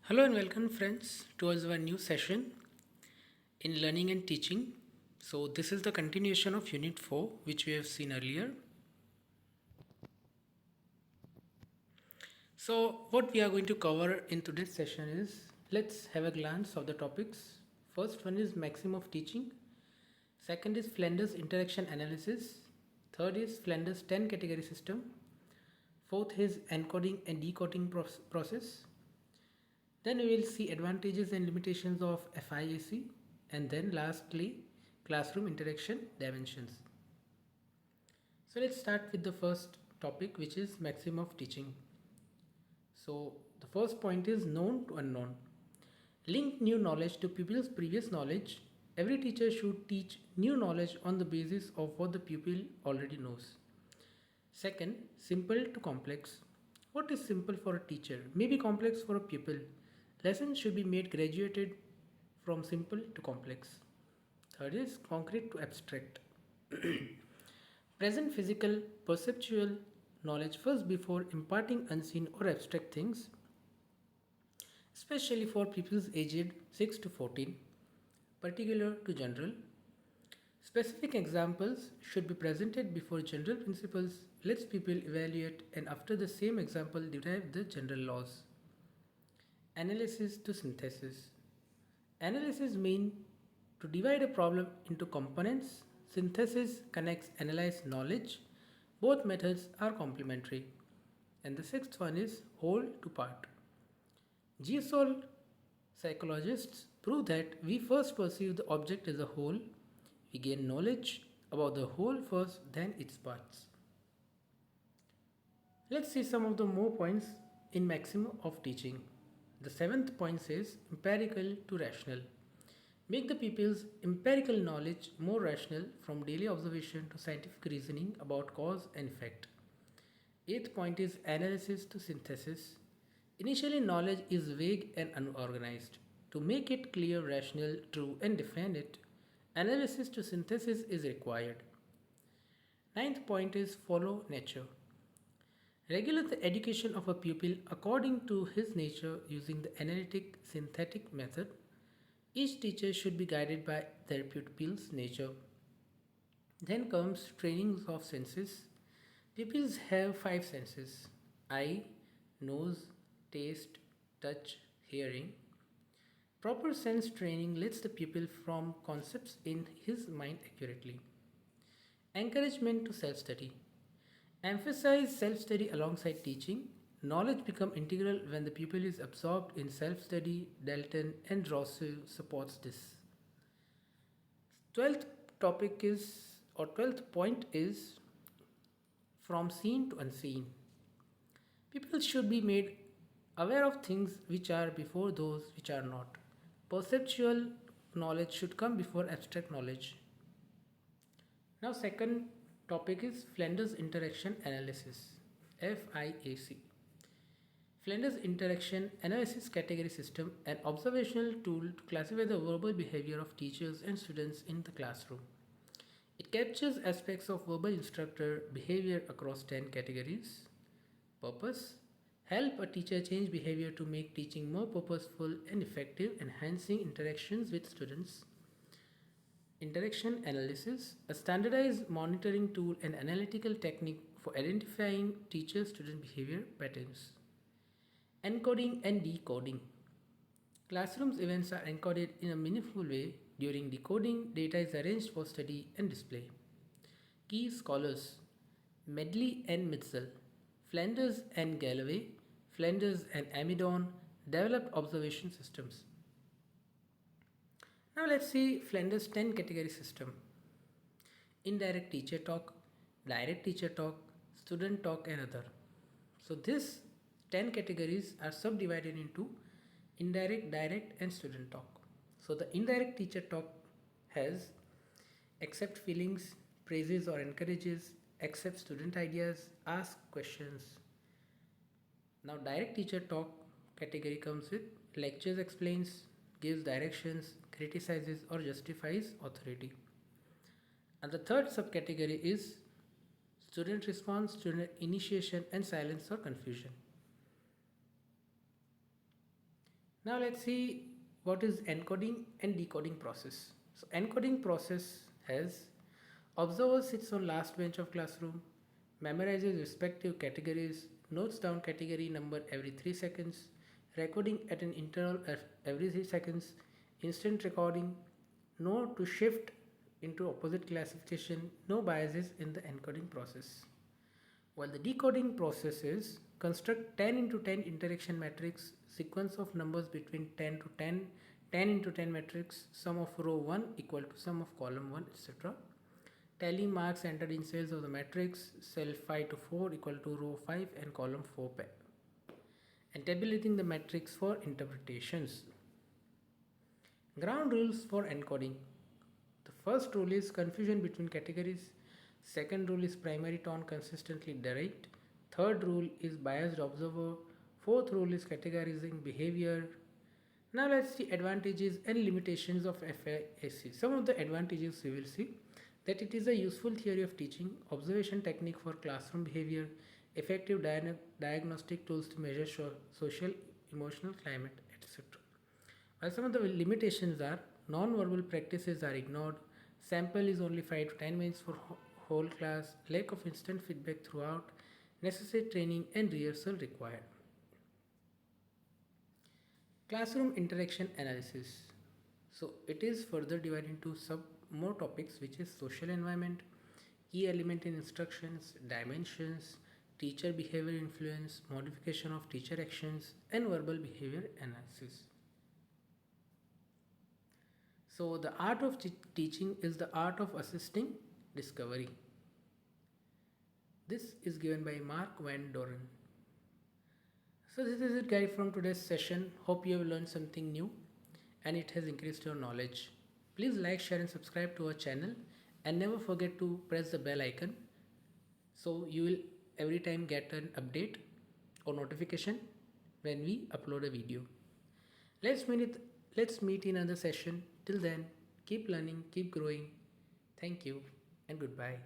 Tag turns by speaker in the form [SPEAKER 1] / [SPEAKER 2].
[SPEAKER 1] Hello and welcome, friends, towards our new session in learning and teaching. So, this is the continuation of Unit 4, which we have seen earlier. So, what we are going to cover in today's session is let's have a glance of the topics. First one is Maxim of Teaching, second is Flanders Interaction Analysis, third is Flanders 10 category system, fourth is Encoding and Decoding process. Then we will see advantages and limitations of FIAC, and then lastly classroom interaction dimensions. So let's start with the first topic, which is maximum of teaching. So the first point is known to unknown. Link new knowledge to pupil's previous knowledge. Every teacher should teach new knowledge on the basis of what the pupil already knows. Second, simple to complex. What is simple for a teacher may be complex for a pupil. Lessons should be made graduated from simple to complex. Third is concrete to abstract. Present physical, perceptual knowledge first before imparting unseen or abstract things, especially for pupils aged 6 to 14, particular to general. Specific examples should be presented before general principles lets people evaluate and after the same example derive the general laws. Analysis to synthesis. Analysis means to divide a problem into components. Synthesis connects analyzed knowledge. Both methods are complementary. And the sixth one is whole to part. GSOL psychologists prove that we first perceive the object as a whole. We gain knowledge about the whole first, then its parts. Let's see some of the more points in maximum of teaching. The seventh point says empirical to rational. Make the pupils' empirical knowledge more rational from daily observation to scientific reasoning about cause and effect. Eighth point is analysis to synthesis. Initially, knowledge is vague and unorganized. To make it clear, rational, true, and define it, analysis to synthesis is required. Ninth point is follow nature. Regulate the education of a pupil according to his nature using the analytic synthetic method. Each teacher should be guided by their pupil's nature. Then comes trainings of senses. Pupils have five senses: eye, nose, taste, touch, hearing. Proper sense training lets the pupil form concepts in his mind accurately. Encouragement to self study. Emphasize self-study alongside teaching. Knowledge becomes integral when the pupil is absorbed in self-study. Dalton and Rousseau supports this. 12th topic is, or 12th point is, from seen to unseen. People should be made aware of things which are before those which are not. Perceptual knowledge should come before abstract knowledge. Now, second topic is Flanders Interaction Analysis, FIAC. Flanders Interaction Analysis Category System, an observational tool to classify the verbal behavior of teachers and students in the classroom. It captures aspects of verbal instructor behavior across 10 categories. Purpose: help a teacher change behavior to make teaching more purposeful and effective, enhancing interactions with students. Interaction analysis, a standardized monitoring tool and analytical technique for identifying teacher student behavior patterns. Encoding and decoding. Classrooms events are encoded in a meaningful way. During decoding, data is arranged for study and display. Key scholars: Medley and Mitchell, Flanders and Galloway, Flanders and Amidon developed observation systems. Now let's see Flanders 10 category system. Indirect teacher talk, direct teacher talk, student talk and other. So these 10 categories are subdivided into indirect, direct and student talk. So the indirect teacher talk has accept feelings, praises or encourages, accept student ideas, ask questions. Now direct teacher talk category comes with lectures, explains, gives directions, criticizes or justifies authority. And the third subcategory is student response, student initiation and silence or confusion. Now let's see what is encoding and decoding process. So encoding process has observer sits on last bench of classroom, memorizes respective categories, notes down category number every 3 seconds, recording at an interval of every 3 seconds, instant recording, no to shift into opposite classification, no biases in the encoding process. While the decoding process is construct 10 into 10 interaction matrix, sequence of numbers between 10 to 10, 10 into 10 matrix, sum of row 1 equal to sum of column 1, etc. Tally marks entered in cells of the matrix, cell 5 to 4 equal to row 5 and column 4 pair. And tabulating the matrix for interpretations. Ground rules for encoding. The first rule is confusion between categories. Second rule is primary tone consistently derived. Third rule is biased observer. Fourth rule is categorizing behavior. Now let's see advantages and limitations of FIAC. Some of the advantages we will see that it is a useful theory of teaching, observation technique for classroom behavior, effective diagnostic tools to measure social, emotional climate, etc. While some of the limitations are non-verbal practices are ignored, sample is only 5 to 10 minutes for whole class, lack of instant feedback throughout, necessary training and rehearsal required. Classroom interaction analysis. So it is further divided into sub more topics which is social environment, key element in instructions, dimensions, teacher behavior influence, modification of teacher actions and verbal behavior analysis. So the art of teaching is the art of assisting discovery. This is given by Mark Van Doren. So this is it guys from today's session. Hope you have learned something new and it has increased your knowledge. Please like, share and subscribe to our channel and never forget to press the bell icon so you will every time get an update or notification when we upload a video. Let's meet in another session. Till then, keep learning, keep growing. Thank you and goodbye.